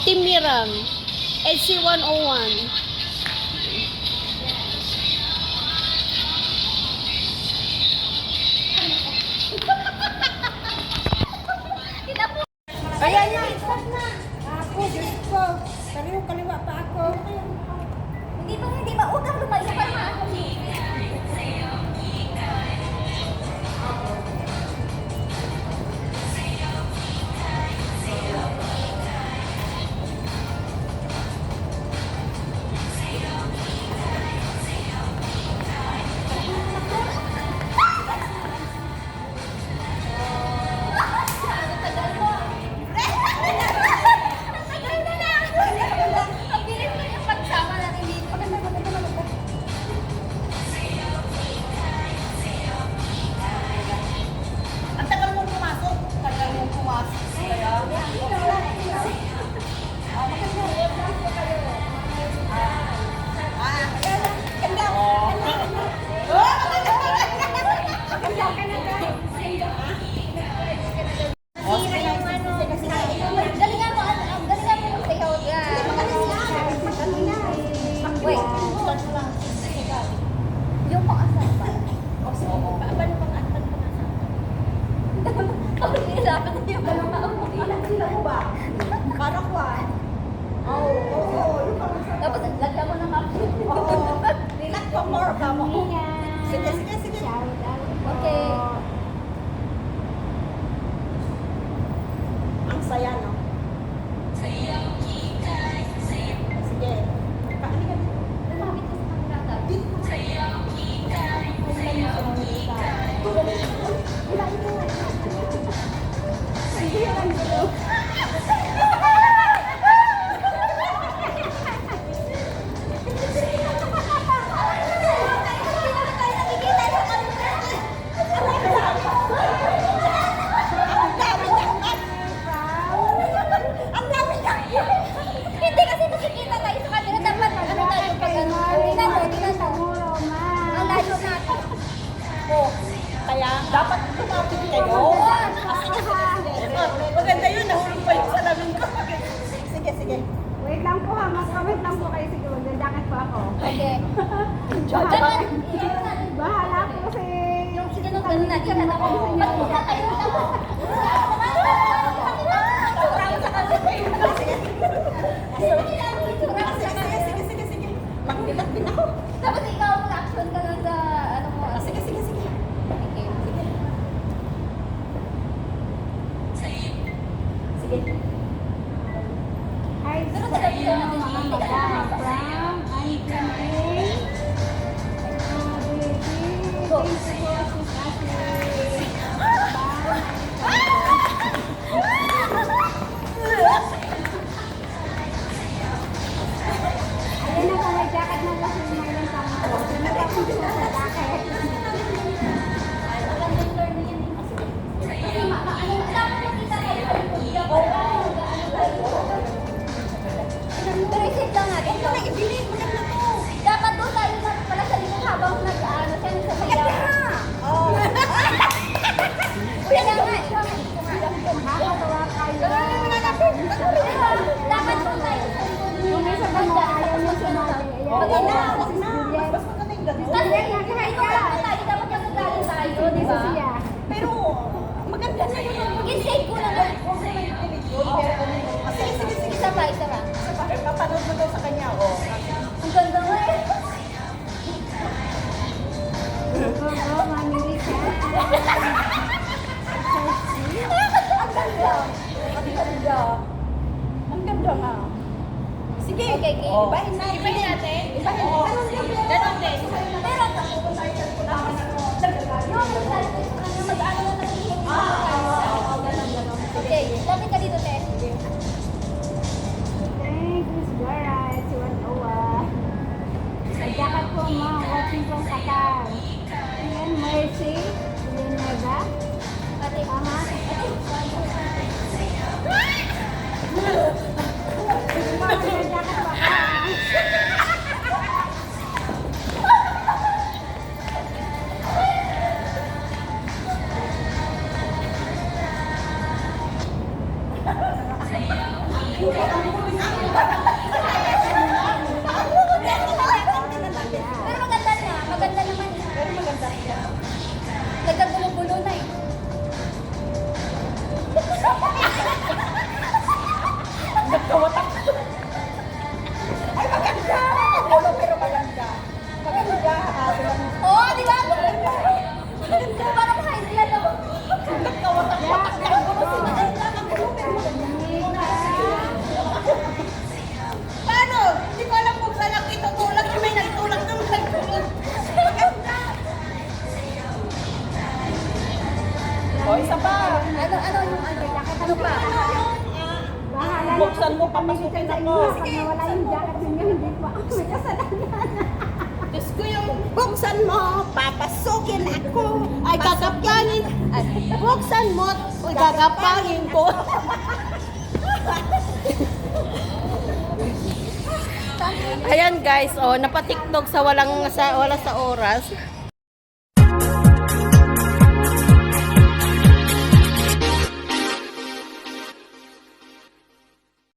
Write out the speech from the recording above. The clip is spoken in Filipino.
Timiram, SC101. Ayan na, stop na. Ako, Diyos ko. Kaliwa pa ako. Hindi ba? Huwag kang lumayo para maako. Yung pang-asal ba? O sige, paano pang-asal ko nasa? Dapat na yung ilan sila mo ba? Para kuwan? Oo. Tapos lagyan mo ng action. Oo. Nilat ko more ba mo? Sige. Okay. Ang saya, no? Sige. Lalapit ka sa camera. Hindi kasi makikita tayo sa camera. Dapat ano tayo pag ano. Tingnan mo. Ang layo natin. Kaya, dapat tumapit kayo. Maganda yun, nahulog pa yung salamin ko. Sige. Wait lang po ha, mas comment lang po kayo siguro. Dadakit po ako. Okay. Bahala, Dapat. bahala po si... Yung sige nung ganun natin. Magpunta tayo. Sige. Magbilat-bit ako. Tapos ikaw mag-action ka lang sa ano mo. Sige. Okay. Hi, Pero sa talaga inyo natin mga hindi madam from Anjane. Baby, Go. thank you po, Sis Ashley. Ayan na pala, jacket na lang si Marlon Tama po. Sino ba po siya sa jacket? Magandang learning yan din kasi. Kasi ano, dapat makita tayo sa likod. Dapat ano tayo. Pero isip lang natin. Dapat doon tayo na pala sa likod habang nag-ano siya sa sayaw. Kaya nga, ikaw nga. Nakakatawa kayo. Dapat doon tayo sa likod. Yung isa ba mo, ayaw niya sumali. Ayan. Wag na. Mas maganda yung ganun. Kasi dapat magagaling tayo, di ba? Siya. Pero, maganda na yun. Mag-save ko lang. Sige. Isa pa. Papanood mo daw sa kanya, oh. Ang ganda nga eh. Oo, mamili ka. Ang ganda nga. Sige. Okay. Ibahin natin. Ganon din. Pero, mag-ano na okay, lapit ka dito, te. Thank you, Sigara. Si Wanoa. Nagdakat po mga watching kong Qatar. Ayan, Mercy. Ayan, Neva. Ate, Tama. Pero maganda na. Maganda naman. Pero maganda siya. Nagkagulo-gulo na eh. Nagkawatak. Ay, maganda! Gulo pero maganda. Maganda. Oo, di ba? Maganda. Parang high blood ako. Nagkawatak-watak na gulo. Maganda. Magulo pero maganda. Paano? Hindi ko alam kung saan ako itutulak. May nagtulak naman nagtulak. Maganda. O, isa pa. Ano yung ano? Ano pa? Bahala na. Buksan mo, papasukin ako. Pag nawala yung jacket ninyo, hindi po ako may kasalanan. Diyos ko yung buksan mo, papasukin ako. Ay, kakapangin. Ay, buksan mo, ay, kakapangin ko. Ayan guys, oh, napatiktok sa wala sa oras.